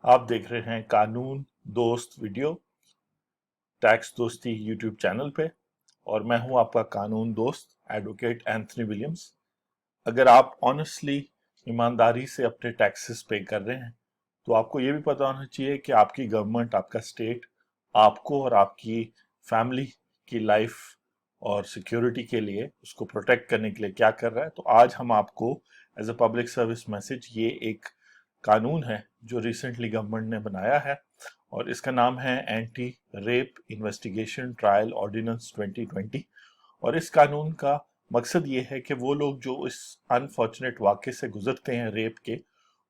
आप देख रहे हैं कानून दोस्त वीडियो टैक्स दोस्ती यूट्यूब चैनल पे। और मैं हूं आपका कानून दोस्त एडवोकेट एंथनी विलियम्स। अगर आप ऑनेस्टली ईमानदारी से अपने टैक्सेस पे कर रहे हैं तो आपको ये भी पता होना चाहिए कि आपकी गवर्नमेंट, आपका स्टेट आपको और आपकी फैमिली की लाइफ और सिक्योरिटी के लिए, उसको प्रोटेक्ट करने के लिए क्या कर रहा है। तो आज हम आपको as a public service message ये एक कानून है जो रिसेंटली गवर्नमेंट ने बनाया है और इसका नाम है anti rape investigation trial ordinance 2020। और इस कानून का मकसद ये है कि वो लोग जो इस अनफॉर्चुनेट वाक़े से गुजरते हैं रेप के,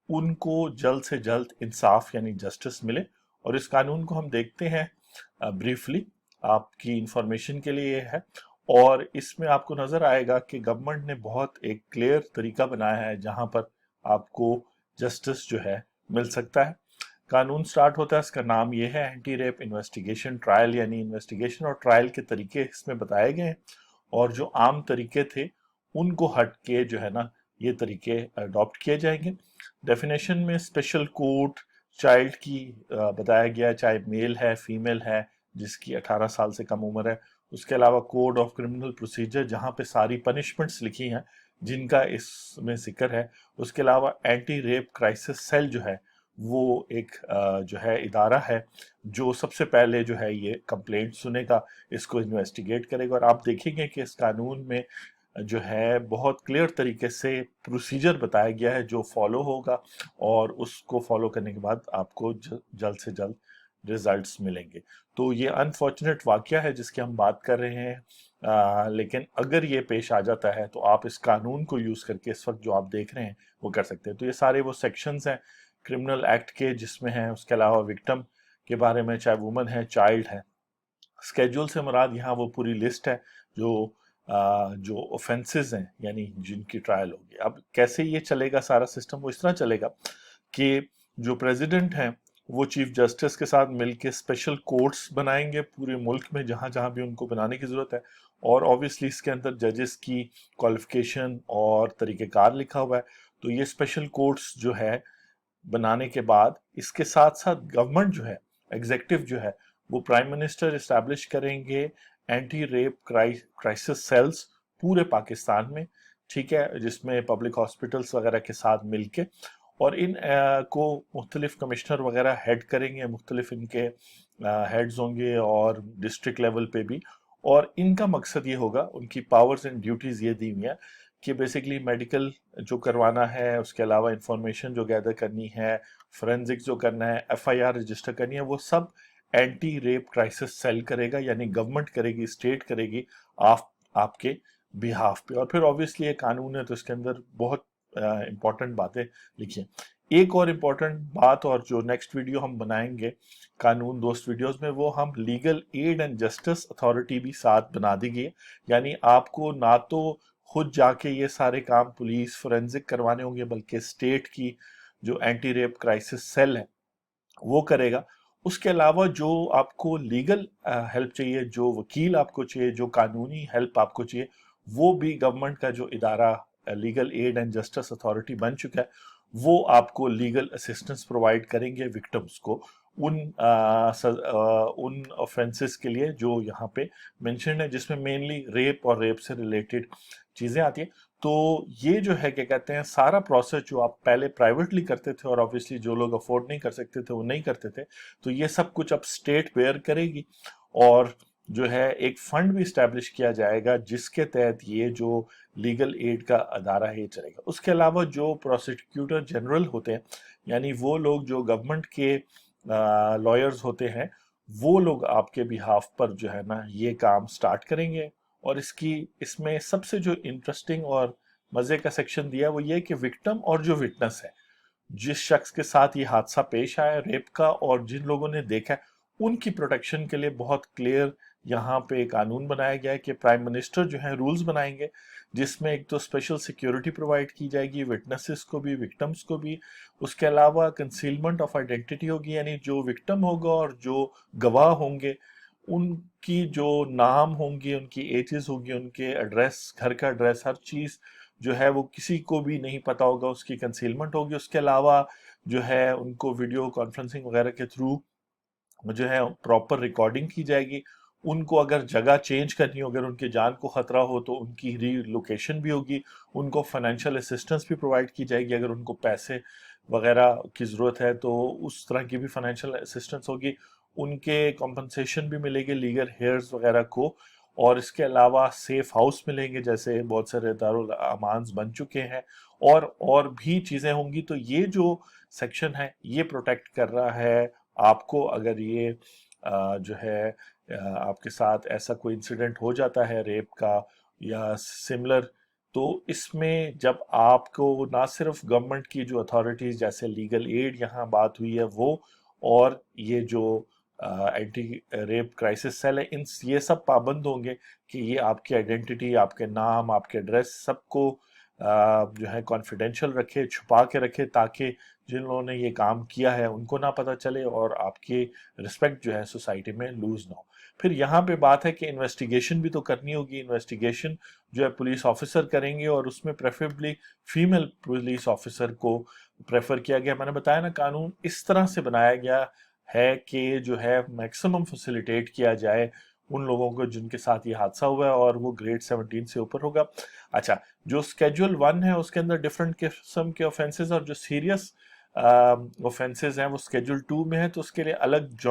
उनको जल्द से जल्द इंसाफ यानी जस्टिस मिले। और इस कानून को हम देखते हैं ब्रीफली, आपकी इंफॉर्मेशन के लिए ये है। और इसमें आपको नजर आएगा कि गवर्नमेंट ने बहुत एक क्लियर तरीका बनाया है जहां पर आपको जस्टिस जो है मिल सकता है। कानून स्टार्ट होता है, इसका नाम ये है एंटी रेप इन्वेस्टिगेशन ट्रायल, यानी इन्वेस्टिगेशन और ट्रायल के तरीके इसमें बताए गए हैं। और जो आम तरीके थे उनको हट के जो है ना, ये तरीके अडॉप्ट किए जाएंगे। डेफिनेशन में स्पेशल कोर्ट चाइल्ड की बताया गया है, चाहे मेल है फीमेल है जिसकी 18 साल से कम उम्र है। उसके अलावा कोड ऑफ क्रिमिनल प्रोसीजर जहाँ पे सारी पनिशमेंट्स लिखी हैं जिनका इसमें जिक्र है। उसके अलावा एंटी रेप क्राइसिस सेल जो है वो एक जो है इदारा है जो सबसे पहले जो है ये कंप्लेंट सुनेगा, इसको इन्वेस्टिगेट करेगा। और आप देखेंगे कि इस कानून में जो है बहुत क्लियर तरीके से प्रोसीजर बताया गया है जो फॉलो होगा, और उसको फॉलो करने के बाद आपको जल्द से जल्द रिजल्ट्स मिलेंगे। तो ये अनफॉर्चुनेट वाकया है जिसकी हम बात कर रहे हैं, लेकिन अगर ये पेश आ जाता है तो आप इस कानून को यूज करके इस वक्त जो आप देख रहे हैं वो कर सकते हैं। तो ये सारे वो सेक्शंस हैं क्रिमिनल एक्ट के जिसमें हैं। उसके अलावा विक्टिम के बारे में, चाहे वुमन है चाइल्ड है। स्केड्यूल से मुराद यहाँ वो पूरी लिस्ट है जो ऑफेंसेस हैं यानी जिनकी ट्रायल होगी। अब कैसे ये चलेगा सारा सिस्टम, वो इस तरह चलेगा कि जो प्रेसिडेंट हैं वो चीफ जस्टिस के साथ मिलके स्पेशल कोर्ट्स बनाएंगे पूरे मुल्क में जहां जहां भी उनको बनाने की जरूरत है। और ऑब्वियसली इसके अंदर जजेस की क्वालिफिकेशन और तरीक़ेकार लिखा हुआ है। तो ये स्पेशल कोर्ट्स जो है बनाने के बाद इसके साथ साथ गवर्नमेंट जो है, एग्जीक्यूटिव जो है, वो प्राइम मिनिस्टर इस्टेब्लिश करेंगे एंटी रेप क्राइसिस सेल्स पूरे पाकिस्तान में, ठीक है, जिसमें पब्लिक हॉस्पिटल्स वगैरह के साथ मिलके। और इन को मुख्तलिफ कमिश्नर वगैरह हेड करेंगे, मुख्तलिफ इनके हेड्स होंगे और डिस्ट्रिक्ट लेवल पे भी। और इनका मकसद ये होगा, उनकी पावर्स एंड ड्यूटीज ये दी हुई हैं कि बेसिकली मेडिकल जो करवाना है, उसके अलावा इंफॉर्मेशन जो गैदर करनी है, फोरेंसिक्स जो करना है, एफआईआर रजिस्टर करनी है, वो सब एंटी रेप क्राइसिस सेल करेगा, यानी गवर्नमेंट करेगी, स्टेट करेगी आपके बिहाफ पे। और फिर ऑब्वियसली ये कानून है तो इसके अंदर बहुत इंपॉर्टेंट बातें लिखी हैं। एक और इम्पॉर्टेंट बात, और जो नेक्स्ट वीडियो हम बनाएंगे कानून दोस्त वीडियोस में, वो हम legal aid and justice authority भी साथ बना दी गई है। यानी आपको ना तो खुद जाके ये सारे काम पुलिस फोरेंसिक करवाने होंगे, बल्कि स्टेट की जो एंटी रेप क्राइसिस सेल है वो करेगा। उसके अलावा जो आपको लीगल हेल्प चाहिए, जो वकील आपको चाहिए, जो कानूनी हेल्प आपको चाहिए, वो भी गवर्नमेंट का जो इदारा legal aid and justice authority बन चुका है, वो आपको लीगल असिस्टेंस प्रोवाइड करेंगे विक्टिम्स को उन ऑफेंसेस के लिए जो यहाँ पे मेंशन है, जिसमें मेनली रेप और रेप से रिलेटेड चीजें आती हैं। तो ये जो है क्या कहते हैं, सारा प्रोसेस जो आप पहले प्राइवेटली करते थे और ऑब्वियसली जो लोग अफोर्ड नहीं कर सकते थे वो नहीं करते थे, तो ये सब कुछ अब स्टेट बेयर करेगी। और जो है एक फंड भी स्टैब्लिश किया जाएगा जिसके तहत ये जो लीगल एड का अदारा है ये चलेगा। उसके अलावा जो प्रोसिक्यूटर जनरल होते हैं, यानी वो लोग जो गवर्नमेंट के लॉयर्स होते हैं, वो लोग आपके बिहाफ पर जो है ना ये काम स्टार्ट करेंगे। और इसमें सबसे जो इंटरेस्टिंग और मजे का सेक्शन दिया है वो ये कि विक्टिम और जो विटनेस है, जिस शख्स के साथ ये हादसा पेश आया रेप का, और जिन लोगों ने देखा है, उनकी प्रोटेक्शन के लिए बहुत क्लियर यहाँ पे कानून बनाया गया है कि प्राइम मिनिस्टर जो है रूल्स बनाएंगे जिसमें एक तो स्पेशल सिक्योरिटी प्रोवाइड की जाएगी विटनेसेस को भी, विक्टिम्स को भी। उसके अलावा कंसीलमेंट ऑफ आइडेंटिटी होगी, यानी जो विक्टिम होगा और जो गवाह होंगे उनकी जो नाम होंगे, उनकी एजेस होगी, उनके एड्रेस, घर का एड्रेस, हर चीज जो है वो किसी को भी नहीं पता होगा, उसकी कंसीलमेंट होगी। उसके अलावा جو ہے ان کو ویڈیو کانفرنسنگ وغیرہ کے تھرو جو ہے پراپر ریکارڈنگ کی جائے گی. ان کو اگر جگہ چینج کرنی ہو، اگر ان کی جان کو خطرہ ہو تو ان کی ری لوکیشن بھی ہوگی. ان کو فائنینشیل اسسٹنس بھی پرووائڈ کی جائے گی، اگر ان کو پیسے وغیرہ کی ضرورت ہے تو اس طرح کی بھی فائنینشیل اسسٹنس ہوگی. ان کے کمپنسیشن بھی ملے گی لیگل ہیئرز وغیرہ کو. اور اس کے علاوہ سیف ہاؤس ملیں گے، جیسے بہت سارے دارالامانز بن چکے ہیں، اور بھی چیزیں ہوں گی. تو یہ جو سیکشن ہے یہ پروٹیکٹ کر رہا ہے آپ کو. اگر یہ جو ہے آپ کے ساتھ ایسا کوئی انسیڈنٹ ہو جاتا ہے ریپ کا یا سملر، تو اس میں جب آپ کو نہ صرف گورنمنٹ کی جو اتھارٹیز جیسے لیگل ایڈ یہاں بات ہوئی ہے وہ، اور یہ جو اینٹی ریپ کرائسس سیل ہے، یہ سب پابند ہوں گے کہ یہ آپ کی آئیڈینٹی، آپ کے نام، آپ کے ایڈریس سب کو جو ہے کانفیڈینشیل رکھے، چھپا کے رکھے، تاکہ جن لوگوں نے یہ کام کیا ہے ان کو نہ پتہ چلے اور آپ کی رسپیکٹ جو ہے سوسائٹی میں لوز نہ ہو. پھر یہاں پہ بات ہے کہ انویسٹیگیشن بھی تو کرنی ہوگی. انویسٹیگیشن جو ہے پولیس آفیسر کریں گے، اور اس میں پریفریبلی فیمیل پولیس آفیسر کو پریفر کیا گیا. میں نے بتایا نا، قانون اس طرح سے بنایا گیا ہے کہ جو ہے میکسیمم فیسیلیٹیٹ کیا جائے ان لوگوں کو جن کے ساتھ یہ حادثہ ہوا ہے، اور وہ گریڈ 17 سے اوپر ہوگا. اچھا، جو اسکیجول 1 ہے اس کے اندر ڈفرنٹ قسم کے آفینسز، اور جو سیریس آفینسز ہیں وہ اسکیجول 2 میں ہے. تو اس کے لیے الگ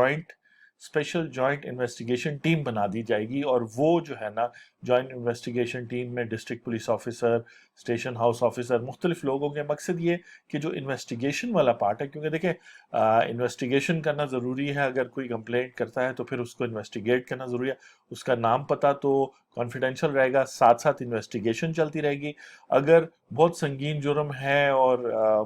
اسپیشل جوائنٹ انویسٹیگیشن ٹیم بنا دی جائے گی. اور وہ جو ہے نا جوائنٹ انویسٹیگیشن ٹیم میں district police officer, station house officer, مختلف لوگوں کے. مقصد یہ کہ جو انویسٹیگیشن والا پارٹ ہے، کیونکہ دیکھیں انویسٹیگیشن کرنا ضروری ہے. اگر کوئی کمپلینٹ کرتا ہے تو پھر اس کو انویسٹیگیٹ کرنا ضروری ہے. اس کا نام پتہ تو کانفیڈینشیل رہے گا، ساتھ ساتھ انویسٹیگیشن چلتی رہے گی. اگر بہت سنگین جرم ہے اور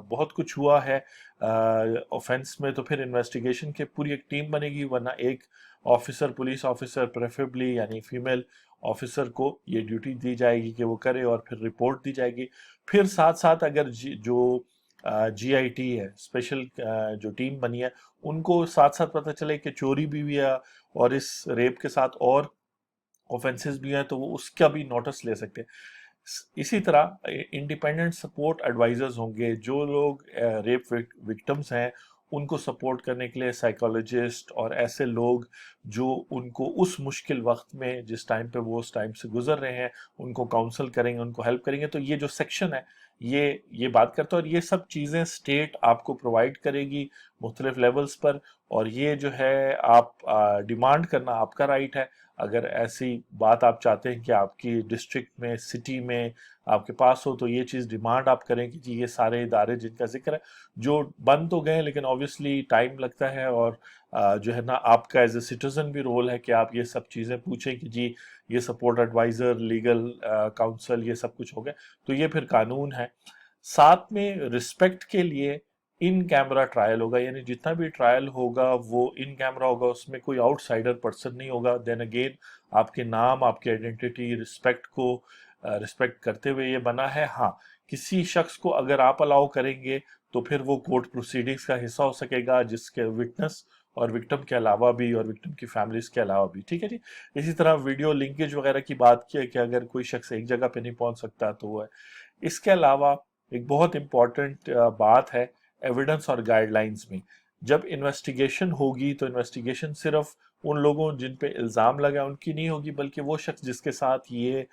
بہت کچھ ہوا ہے آفینس میں، تو پھر انویسٹیگیشن کی پوری ایک ٹیم بنے گی. ورنہ ایک آفیسر، پولیس آفیسر پریفریبلی یعنی فیمیل آفیسر کو یہ ڈیوٹی دی جائے گی کہ وہ کرے، اور پھر رپورٹ دی جائے گی. پھر ساتھ ساتھ اگر جو جی آئی ٹی ہے، اسپیشل جو ٹیم بنی ہے، ان کو ساتھ ساتھ پتہ چلے کہ چوری بھی ہوئی ہے اور اس ریپ کے ساتھ اور آفینسز بھی ہیں، تو وہ اس کا بھی نوٹس لے سکتے ہیں. اسی طرح انڈیپینڈنٹ سپورٹ ایڈوائزرز ہوں گے. جو لوگ ریپ وکٹمز ہیں ان کو سپورٹ کرنے کے لیے سائیکالوجسٹ اور ایسے لوگ جو ان کو اس مشکل وقت میں جس ٹائم پہ وہ اس ٹائم سے گزر رہے ہیں ان کو کاؤنسل کریں گے، ان کو ہیلپ کریں گے. تو یہ جو سیکشن ہے یہ بات کرتا ہے. اور یہ سب چیزیں اسٹیٹ آپ کو پرووائڈ کرے گی مختلف لیولز پر. اور یہ جو ہے آپ ڈیمانڈ کرنا آپ کا رائٹ ہے. اگر ایسی بات آپ چاہتے ہیں کہ آپ کی ڈسٹرکٹ میں، سٹی میں آپ کے پاس ہو، تو یہ چیز ڈیمانڈ آپ کریں کہ جی یہ سارے ادارے جن کا ذکر ہے جو بند تو گئے، لیکن آبویسلی ٹائم لگتا ہے. اور جو ہے نا آپ کا ایز اے سٹیزن بھی رول ہے کہ آپ یہ سب چیزیں پوچھیں کہ جی یہ سپورٹ ایڈوائزر، لیگل کاؤنسل، یہ سب کچھ ہو گئے. تو یہ پھر قانون ہے. ساتھ میں رسپیکٹ کے لیے ان کیمرہ ٹرائل ہوگا. یعنی جتنا بھی ٹرائل ہوگا وہ ان کیمرہ ہوگا، اس میں کوئی آؤٹ سائڈر پرسن نہیں ہوگا. دین اگین آپ کے نام، آپ کی آئیڈینٹی، رسپیکٹ کو رسپیکٹ کرتے ہوئے یہ بنا ہے. ہاں، کسی شخص کو اگر آپ الاؤ کریں گے تو پھر وہ کورٹ پروسیڈنگز کا حصہ ہو سکے گا، جس کے وٹنس اور وکٹم کے علاوہ بھی، اور وکٹم کی فیملیز کے علاوہ بھی. ٹھیک ہے جی. اسی طرح ویڈیو لنکیج وغیرہ کی بات کی ہے کہ اگر کوئی شخص ایک جگہ پہ نہیں پہنچ سکتا تو وہ ہے. اس کے علاوہ ایک بہت امپورٹنٹ بات ہے ایویڈنس اور گائیڈ لائنز میں. جب انویسٹیگیشن ہوگی تو انویسٹیگیشن صرف ان لوگوں جن پہ الزام لگا ان کی نہیں ہوگی، بلکہ وہ شخص جس کے ساتھ یہ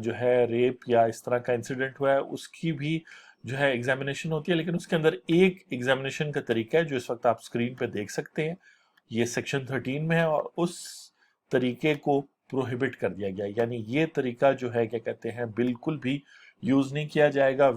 جو ہے ریپ یا اس طرح کا انسیڈنٹ ہوا ہے اس کی بھی جو ہے ایگزامینیشن ہوتی ہے. لیکن اس کے اندر ایک ایگزامینیشن کا طریقہ ہے جو اس وقت آپ اسکرین پہ دیکھ سکتے ہیں. یہ سیکشن 13 میں ہے، اور اس طریقے کو پروہیبٹ کر دیا گیا. یعنی یہ طریقہ جو ہے کیا کہتے ہیں بالکل بھی یوز نہیں کیا جائے گا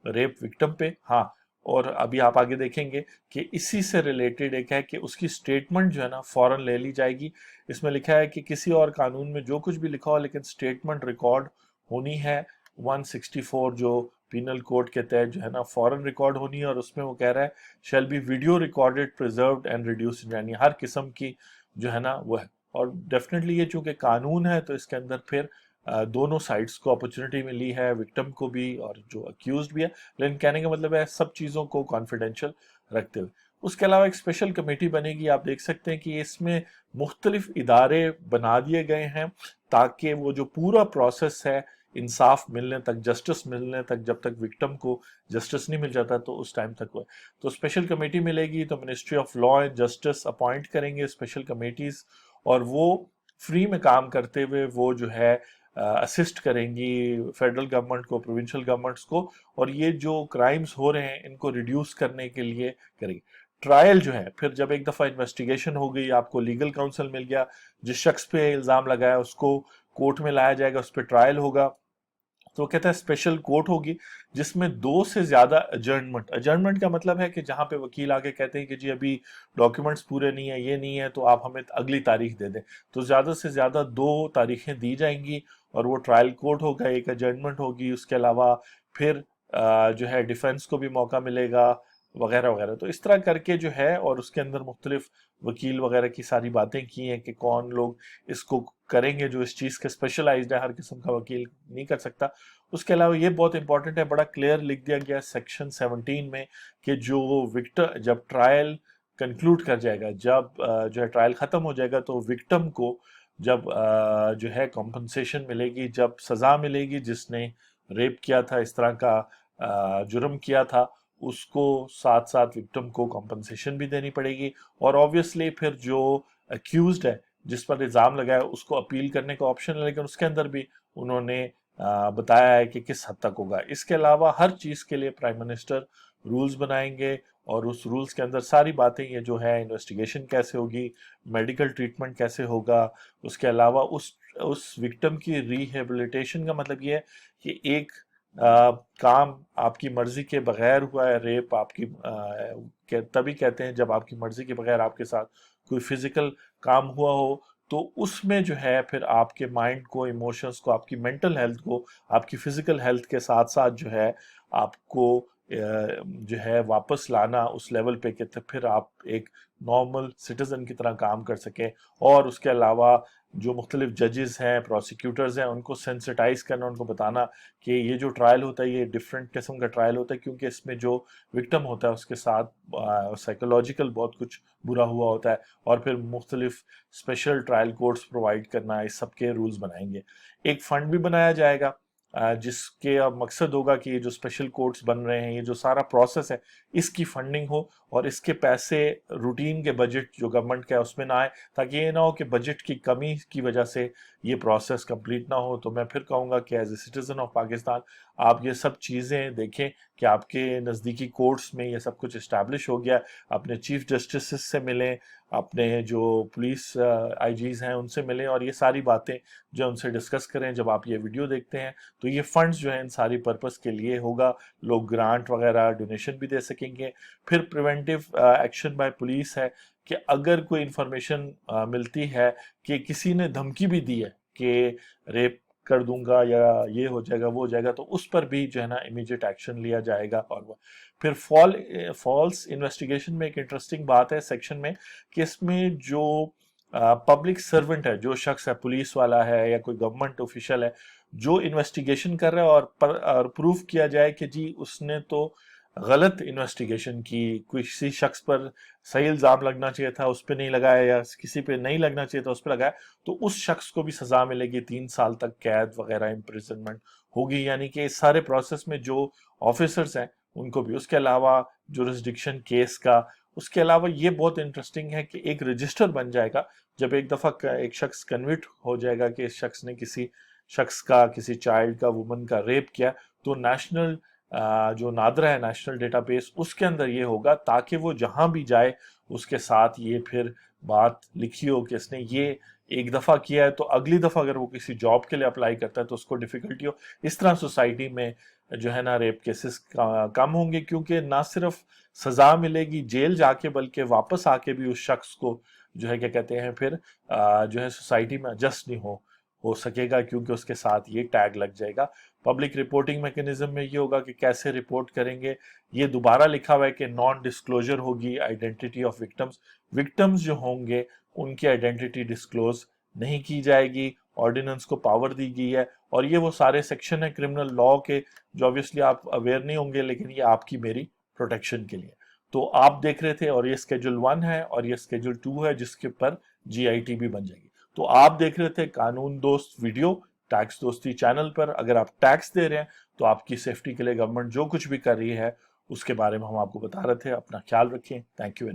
ریپ وکٹم پہ. ہاں، اور ابھی آپ آگے دیکھیں گے کہ اسی سے ریلیٹڈ ایک ہے کہ اس کی سٹیٹمنٹ جو ہے نا فوراً لے لی جائے گی. اس میں لکھا ہے کہ کسی اور قانون میں جو کچھ بھی لکھا ہو لیکن سٹیٹمنٹ ریکارڈ ہونی ہے. 164 جو پینل کوڈ کے تحت جو ہے نا فوراً ریکارڈ ہونی ہے. اور اس میں وہ کہہ رہا ہے shall be video recorded preserved and reduced, یعنی ہر قسم کی جو ہے نا وہ ہے. اور ڈیفینیٹلی یہ چونکہ قانون ہے تو اس کے اندر پھر دونوں سائڈز کو اپرچونٹی ملی ہے، وکٹم کو بھی اور جو اکیوزڈ بھی ہے. لیکن کہنے کا مطلب ہے سب چیزوں کو کانفیڈینشیل رکھتے ہوئے. اس کے علاوہ ایک اسپیشل کمیٹی بنے گی. آپ دیکھ سکتے ہیں کہ اس میں مختلف ادارے بنا دیے گئے ہیں تاکہ وہ جو پورا پروسیس ہے इंसाफ मिलने तक, जस्टिस मिलने तक, जब तक विक्टिम को जस्टिस नहीं मिल जाता तो उस टाइम तक वो है। तो स्पेशल कमेटी मिलेगी, तो ministry of law and justice appoint करेंगे स्पेशल कमेटीज, और वो फ्री में काम करते हुए वो जो है असिस्ट करेंगी फेडरल गवर्नमेंट को, प्रोविंशियल गवर्नमेंट्स को, और ये जो क्राइम्स हो रहे हैं इनको रिड्यूस करने के लिए करेंगी। ट्रायल जो है, फिर जब एक दफ़ा इन्वेस्टिगेशन हो गई, आपको लीगल काउंसिल मिल गया, जिस शख्स पे इल्ज़ाम लगाया उसको कोर्ट में लाया जाएगा, उस पर ट्रायल होगा, तो वो कहता है स्पेशल कोर्ट होगी जिसमें 2 से ज्यादा अजर्नमेंट। अजर्नमेंट का मतलब है कि जहां पे वकील आके कहते हैं कि जी अभी डॉक्यूमेंट्स पूरे नहीं है, ये नहीं है, तो आप हमें अगली तारीख दे दें, तो ज्यादा से ज्यादा 2 तारीखें दी जाएंगी और वो ट्रायल कोर्ट होगा, एक अजर्नमेंट होगी। उसके अलावा फिर जो है डिफेंस को भी मौका मिलेगा वगैरह वगैरह। तो इस तरह करके जो है, और उसके अंदर मुख्तलिफ वकील वगैरह की सारी बातें की हैं कि कौन लोग इसको करेंगे जो इस चीज़ के स्पेशलाइज्ड है, हर किस्म का वकील नहीं कर सकता। उसके अलावा ये बहुत इंपॉर्टेंट है, बड़ा क्लियर लिख दिया गया सेक्शन 17 में कि जो विक्टिम जब ट्रायल कंक्लूड कर जाएगा, जब जो है ट्रायल ख़त्म हो जाएगा, तो विक्टिम को जब जो है कॉम्पनसेशन मिलेगी, जब सज़ा मिलेगी, जिसने रेप किया था, इस तरह का जुर्म किया था, उसको साथ साथ विक्टिम को कॉम्पनसेशन भी देनी पड़ेगी। और ऑब्वियसली फिर जो अक्यूज्ड है, जिस पर इल्ज़ाम लगाया, उसको अपील करने का ऑप्शन है, लेकिन उसके अंदर भी उन्होंने बताया है कि किस हद तक होगा। इसके अलावा हर चीज़ के लिए प्राइम मिनिस्टर रूल्स बनाएंगे, और उस रूल्स के अंदर सारी बातें, ये जो है इन्वेस्टिगेशन कैसे होगी, मेडिकल ट्रीटमेंट कैसे होगा, उसके अलावा उस विक्टिम की रिहेबिलिटेशन का मतलब ये है कि एक काम आपकी मर्जी के बगैर हुआ है, रेप आपकी तभी कहते हैं जब आपकी मर्जी के बगैर आपके साथ कोई फिजिकल काम हुआ हो, तो उसमें जो है फिर आपके माइंड को, इमोशंस को, आपकी मेंटल हेल्थ को, आपकी फिजिकल हेल्थ के साथ साथ जो है आपको जो है वापस लाना उस लेवल पे कि तो फिर आप एक नॉर्मल सिटीजन की तरह काम कर सकें। और उसके अलावा जो मुख्तलिफ जजेस हैं, प्रोसिक्यूटर्स हैं, उनको सेंसिटाइज करना, उनको बताना कि ये जो ट्रायल होता है ये डिफरेंट किस्म का ट्रायल होता है, क्योंकि इसमें जो विक्टिम होता है उसके साथ साइकोलॉजिकल बहुत कुछ बुरा हुआ होता है। और फिर मुख्तलिफ स्पेशल ट्रायल कोर्ट्स प्रोवाइड करना, इस सब के रूल्स बनाएंगे। एक फंड भी बनाया जाएगा जिसके अब मकसद होगा कि ये जो स्पेशल कोर्ट्स बन रहे हैं, ये जो सारा प्रोसेस है, इसकी फंडिंग हो, और इसके पैसे रूटीन के बजट जो गवर्नमेंट का है उसमें ना आए, ताकि ये ना हो कि बजट की कमी की वजह से ये प्रोसेस कंप्लीट ना हो। तो मैं फिर कहूँगा कि as a citizen of Pakistan आप ये सब चीज़ें देखें कि आपके नज़दीकी कोर्ट्स में ये सब कुछ इस्टेब्लिश हो गया, अपने चीफ जस्टिस से मिलें, अपने जो पुलिस आईजीज हैं उनसे मिलें, और ये सारी बातें जो उनसे डिस्कस करें। जब आप ये वीडियो देखते हैं तो ये फंड्स जो हैं इन सारी पर्पस के लिए होगा, लोग ग्रांट वगैरह डोनेशन भी दे सकेंगे। फिर प्रिवेंटिव एक्शन बाय पुलिस है कि अगर कोई इंफॉर्मेशन मिलती है कि किसी ने धमकी भी दी है कि रेप कर दूंगा या ये हो जाएगा वो हो जाएगा, तो उस पर भी जो है ना इमीडिएट एक्शन लिया जाएगा। और वो फिर फॉल्स इन्वेस्टिगेशन में एक इंटरेस्टिंग बात है सेक्शन में कि इसमें जो पब्लिक सर्वेंट है, जो शख्स है, पुलिस वाला है या कोई गवर्नमेंट ऑफिशियल है, जो इन्वेस्टिगेशन कर रहा है, और प्रूव किया जाए कि जी उसने तो गलत इन्वेस्टिगेशन की, किसी शख्स पर सही इल्ज़ाम लगना चाहिए था उस पर नहीं लगाया, या किसी पे नहीं लगना चाहिए था उस पर लगाया, तो उस शख्स को भी सज़ा मिलेगी, 3 साल तक कैद वगैरह इम्प्रिजनमेंट होगी। यानी कि इस सारे प्रोसेस में जो ऑफिसर्स हैं उनको भी। उसके अलावा जुरिस्डिक्शन केस का, उसके अलावा ये बहुत इंटरेस्टिंग है कि एक रजिस्टर बन जाएगा जब एक दफ़ा एक शख्स कन्विक्ट हो जाएगा कि इस शख्स ने किसी शख्स का, किसी चाइल्ड का, वुमन का रेप किया, तो नेशनल जो नादरा है, नेशनल डेटाबेस, उसके अंदर ये होगा, ताकि वो जहां भी जाए उसके साथ ये फिर बात लिखी हो कि इसने ये एक दफ़ा किया है, तो अगली दफ़ा अगर वो किसी जॉब के लिए अप्लाई करता है तो उसको डिफ़िकल्टी हो। इस तरह सोसाइटी में जो है ना रेप केसेस कम होंगे, क्योंकि ना सिर्फ सज़ा मिलेगी जेल जाके, बल्कि वापस आके भी उस शख्स को जो है क्या कहते हैं फिर जो है सोसाइटी में एडजस्ट नहीं हो सकेगा, क्योंकि उसके साथ ये टैग लग जाएगा। पब्लिक रिपोर्टिंग मैकेनिज्म में ये होगा कि कैसे रिपोर्ट करेंगे। ये दोबारा लिखा हुआ है कि नॉन डिस्क्लोजर होगी आइडेंटिटी ऑफ विक्टिम्स। विक्टिम्स जो होंगे उनकी आइडेंटिटी डिस्क्लोज नहीं की जाएगी। ऑर्डिनेंस को पावर दी गई है, और ये वो सारे सेक्शन है क्रिमिनल लॉ के जो ऑब्वियसली आप अवेयर नहीं होंगे, लेकिन ये आपकी मेरी प्रोटेक्शन के लिए। तो आप देख रहे थे, और ये स्केड्यूल 1 है और ये स्केड्यूल 2 है जिसके ऊपर GIT भी बन जाएगी। तो आप देख रहे थे कानून दोस्त वीडियो। टैक्स दोस्ती चैनल पर। अगर आप टैक्स दे रहे हैं तो आपकी सेफ्टी के लिए गवर्नमेंट जो कुछ भी कर रही है उसके बारे में हम आपको बता रहे थे। अपना ख्याल रखें। Thank you.